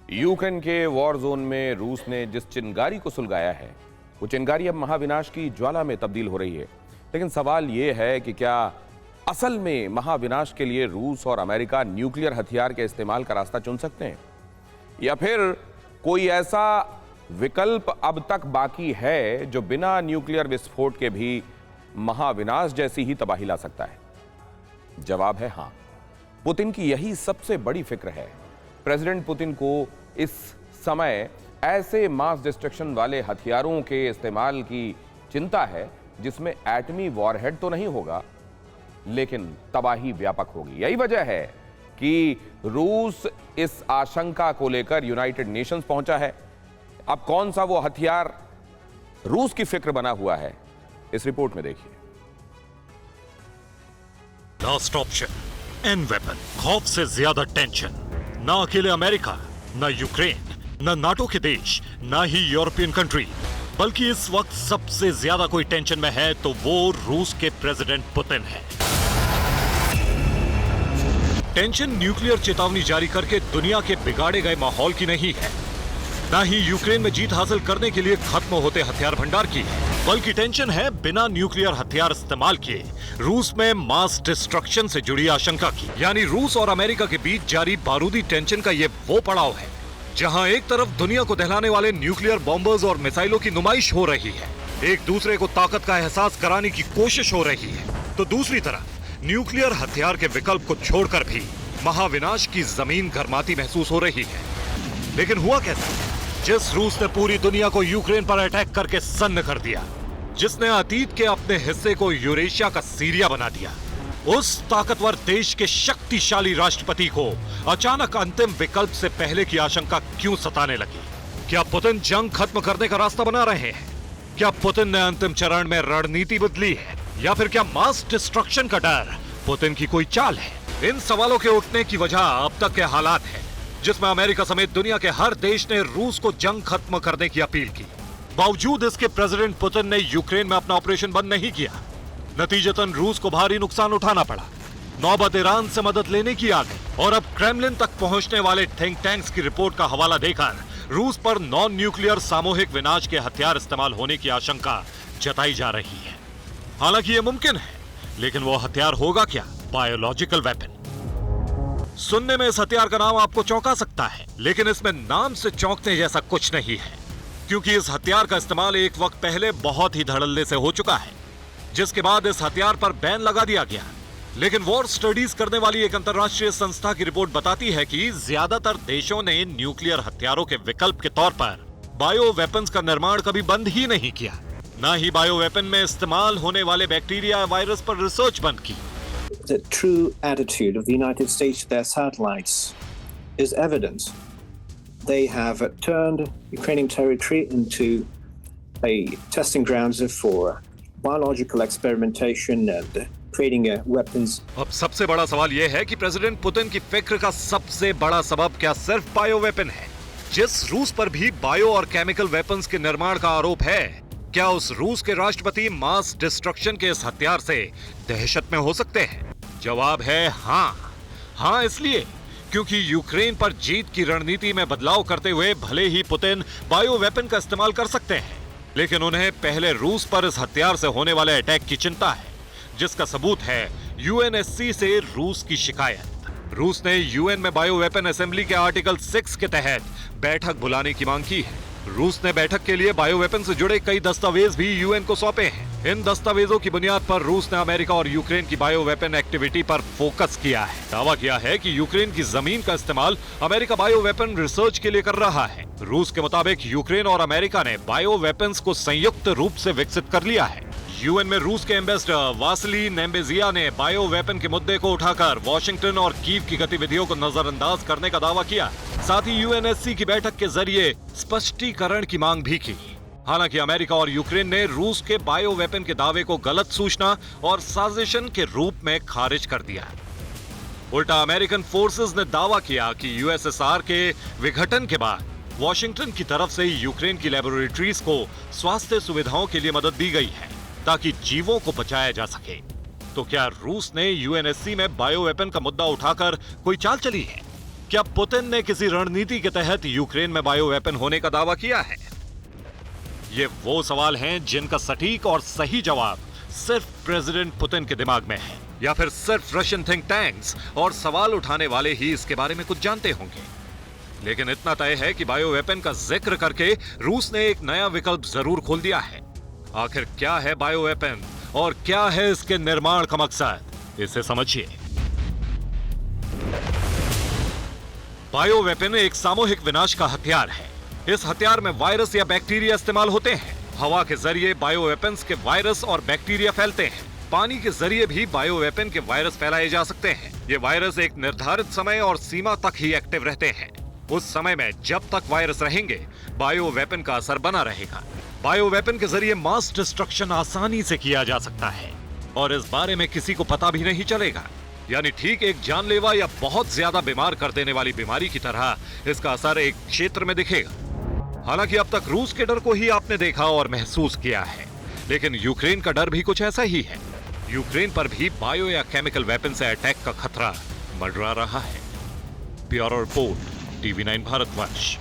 Ukraine के war zone में रूस ने जिस चिंगारी को सुलगाया है, वो चिंगारी अब महाविनाश की ज्वाला में तब्दील हो रही है। लेकिन सवाल ये है कि क्या असल में महाविनाश के लिए रूस और अमेरिका न्यूक्लियर हथियार के इस्तेमाल का रास्ता चुन सकते हैं, या फिर कोई ऐसा विकल्प अब तक बाकी है जो बिना न्यूक्लियर विस्फोट के भी महाविनाश जैसी ही तबाही ला सकता है? जवाब है हां। पुतिन की यही सबसे बड़ी फिक्र है। प्रेसिडेंट पुतिन को इस समय ऐसे मास डिस्ट्रक्शन वाले हथियारों के इस्तेमाल की चिंता है जिसमें एटमी वॉरहेड तो नहीं होगा, लेकिन तबाही व्यापक होगी। यही वजह है कि रूस इस आशंका को लेकर यूनाइटेड नेशंस पहुंचा है। अब कौन सा वो हथियार रूस की फिक्र बना हुआ है, इस रिपोर्ट में देखिए। Last option N weapon. खौफ से ज्यादा टेंशन ना अकेले अमेरिका, ना यूक्रेन, ना नाटो के देश, ना ही यूरोपियन कंट्री, बल्कि इस वक्त सबसे ज्यादा कोई टेंशन में है तो वो रूस के प्रेसिडेंट पुतिन है। टेंशन न्यूक्लियर चेतावनी जारी करके दुनिया के बिगाड़े गए माहौल की नहीं है, ना ही यूक्रेन में जीत हासिल करने के लिए खत्म होते हथियार भंडार की है, बल्कि टेंशन है बिना न्यूक्लियर हथियार इस्तेमाल किए रूस में मास डिस्ट्रक्शन से जुड़ी आशंका की। यानी रूस और अमेरिका के बीच जारी बारूदी टेंशन का ये वो पड़ाव है जहां एक तरफ दुनिया को दहलाने वाले न्यूक्लियर बॉम्बर्स और मिसाइलों की नुमाइश हो रही है, एक दूसरे को ताकत का एहसास कराने की कोशिश हो रही है, तो दूसरी तरफ न्यूक्लियर हथियार के विकल्प को छोड़कर भी महाविनाश की जमीन गर्माती महसूस हो रही है। लेकिन हुआ कैसे? जिस रूस ने पूरी दुनिया को यूक्रेन पर अटैक करके सन्न कर दिया, जिसने अतीत के अपने हिस्से को यूरेशिया का सीरिया बना दिया, उस ताकतवर देश के शक्तिशाली राष्ट्रपति को अचानक अंतिम विकल्प से पहले की आशंका क्यों सताने लगी? क्या पुतिन जंग खत्म करने का रास्ता बना रहे हैं? क्या पुतिन ने अंतिम चरण में रणनीति बदली है, या फिर क्या मास डिस्ट्रक्शन का डर पुतिन की कोई चाल है? इन सवालों के उठने की वजह अब तक के हालात है, जिसमें अमेरिका समेत दुनिया के हर देश ने रूस को जंग खत्म करने की अपील की। बावजूद इसके प्रेसिडेंट पुतिन ने यूक्रेन में अपना ऑपरेशन बंद नहीं किया। नतीजतन रूस को भारी नुकसान उठाना पड़ा। नौबत ईरान से मदद लेने की आ गई और अब क्रेमलिन तक पहुंचने वाले थिंक टैंक्स की रिपोर्ट का हवाला देकर रूस पर नॉन न्यूक्लियर सामूहिक विनाश के हथियार इस्तेमाल होने की आशंका जताई जा रही है। हालांकि यह मुमकिन है, लेकिन वो हथियार होगा क्या? Biological weapon. सुनने में इस हथियार का नाम आपको चौंका सकता है, लेकिन इसमें नाम से चौंकने जैसा कुछ नहीं है, क्योंकि इस हथियार का इस्तेमाल एक वक्त पहले बहुत ही धड़ल्ले से हो चुका है, जिसके बाद इस हथियार पर बैन लगा दिया गया। लेकिन वॉर स्टडीज करने वाली एक अंतर्राष्ट्रीय संस्था की रिपोर्ट बताती है कि ज्यादातर देशों ने न्यूक्लियर हथियारों के विकल्प के तौर पर बायो वेपन्स का निर्माण कभी बंद ही नहीं किया, ना ही बायो वेपन में इस्तेमाल होने वाले बैक्टीरिया वायरस पर रिसर्च बंद की। The true attitude of the United States to their satellites is evident. They have turned Ukrainian territory into a testing grounds for biological experimentation and creating weapons. अब सबसे बड़ा सवाल यह है कि प्रेसिडेंट पुतिन की फिक्र का सबसे बड़ा सबब क्या सिर्फ बायो वेपन है? जिस रूस पर भी बायो और केमिकल वेपन्स के निर्माण का आरोप है, क्या उस रूस के राष्ट्रपति मास डिस्ट्रक्शन के इस हथियार से दहशत में हो सकते हैं? जवाब है हाँ। हाँ इसलिए क्योंकि यूक्रेन पर जीत की रणनीति में बदलाव करते हुए भले ही पुतिन बायो वेपन का इस्तेमाल कर सकते हैं, लेकिन उन्हें पहले रूस पर इस हथियार से होने वाले अटैक की चिंता है, जिसका सबूत है यूएनएससी से रूस की शिकायत। रूस ने यूएन में बायो वेपन असेंबली के आर्टिकल 6 के तहत बैठक बुलाने की मांग की है। रूस ने बैठक के लिए बायो वेपन से जुड़े कई दस्तावेज भी यूएन को सौंपे हैं। इन दस्तावेजों की बुनियाद पर रूस ने अमेरिका और यूक्रेन की बायो वेपन एक्टिविटी पर फोकस किया है। दावा किया है कि यूक्रेन की जमीन का इस्तेमाल अमेरिका बायो वेपन रिसर्च के लिए कर रहा है। रूस के मुताबिक यूक्रेन और अमेरिका ने बायो वेपन्स को संयुक्त रूप से विकसित कर लिया है। यूएन में रूस के एम्बेसडर वासिली नेम्बेजिया ने बायो वेपन के मुद्दे को उठाकर वॉशिंगटन और कीव की गतिविधियों को नजरअंदाज करने का दावा किया। साथ ही यूएनएससी की बैठक के जरिए स्पष्टीकरण की मांग भी की। हालांकि अमेरिका और यूक्रेन ने रूस के बायो वेपन के दावे को गलत सूचना और साजिशन के रूप में खारिज कर दिया। उल्टा अमेरिकन फोर्सेस ने दावा किया कि यूएसएसआर के विघटन के बाद वॉशिंगटन की तरफ से यूक्रेन की लेबोरेटरीज को स्वास्थ्य सुविधाओं के लिए मदद दी गई है ताकि जीवों को बचाया जा सके। तो क्या रूस ने यूएनएससी में बायो वेपन का मुद्दा उठाकर कोई चाल चली है? क्या पुतिन ने किसी रणनीति के तहत यूक्रेन में बायो वेपन होने का दावा किया है? ये वो सवाल हैं जिनका सटीक और सही जवाब सिर्फ प्रेसिडेंट पुतिन के दिमाग में है, या फिर सिर्फ रशियन थिंक टैंक्स और सवाल उठाने वाले ही इसके बारे में कुछ जानते होंगे। लेकिन इतना तय है कि बायो वेपन का जिक्र करके रूस ने एक नया विकल्प जरूर खोल दिया है। आखिर क्या है बायो वेपन और क्या है इसके निर्माण का मकसद, इसे समझिए। बायो वेपन एक सामूहिक विनाश का हथियार है। इस हथियार में वायरस या बैक्टीरिया इस्तेमाल होते हैं। हवा के जरिए बायो वेपन्स के वायरस और बैक्टीरिया फैलते हैं। पानी के जरिए भी बायो वेपन के वायरस फैलाए जा सकते हैं। ये वायरस एक निर्धारित समय और सीमा तक ही एक्टिव रहते हैं। उस समय में जब तक वायरस रहेंगे, बायो वेपन का असर बना रहेगा। बायो वेपन के जरिए मास डिस्ट्रक्शन आसानी से किया जा सकता है और इस बारे में किसी को पता भी नहीं चलेगा। यानी ठीक एक जानलेवा या बहुत ज्यादा बीमार कर देने वाली बीमारी की तरह इसका असर एक क्षेत्र में दिखेगा। हालांकि अब तक रूस के डर को ही आपने देखा और महसूस किया है, लेकिन यूक्रेन का डर भी कुछ ऐसा ही है। यूक्रेन पर भी बायो या केमिकल वेपन से अटैक का खतरा मंडरा रहा है। Bureau report, TV9 Bharatvarsh.